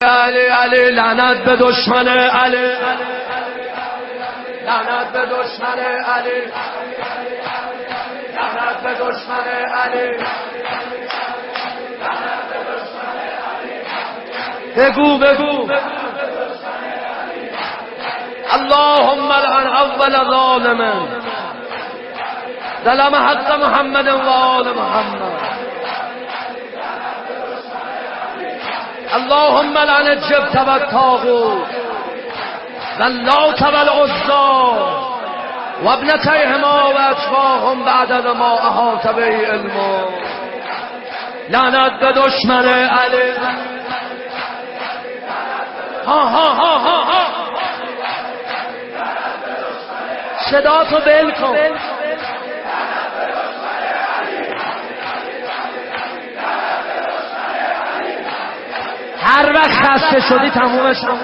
علی علی لعنت به دشمن علی، لعنت به دشمن علی، لعنت به دشمن علی، بگو بگو اللهم لعن اول ظالم ظلم حق محمد و آل محمد. اللهم لعن الجبت والطاغوت واللات والعزى وابنتيهما واتباعهم بعدد ما احاط به علمه. لعنت به دشمن علی. ها ها ها ها ها صدا تو بل کن. هر وقت خسته شدی تمومش کن.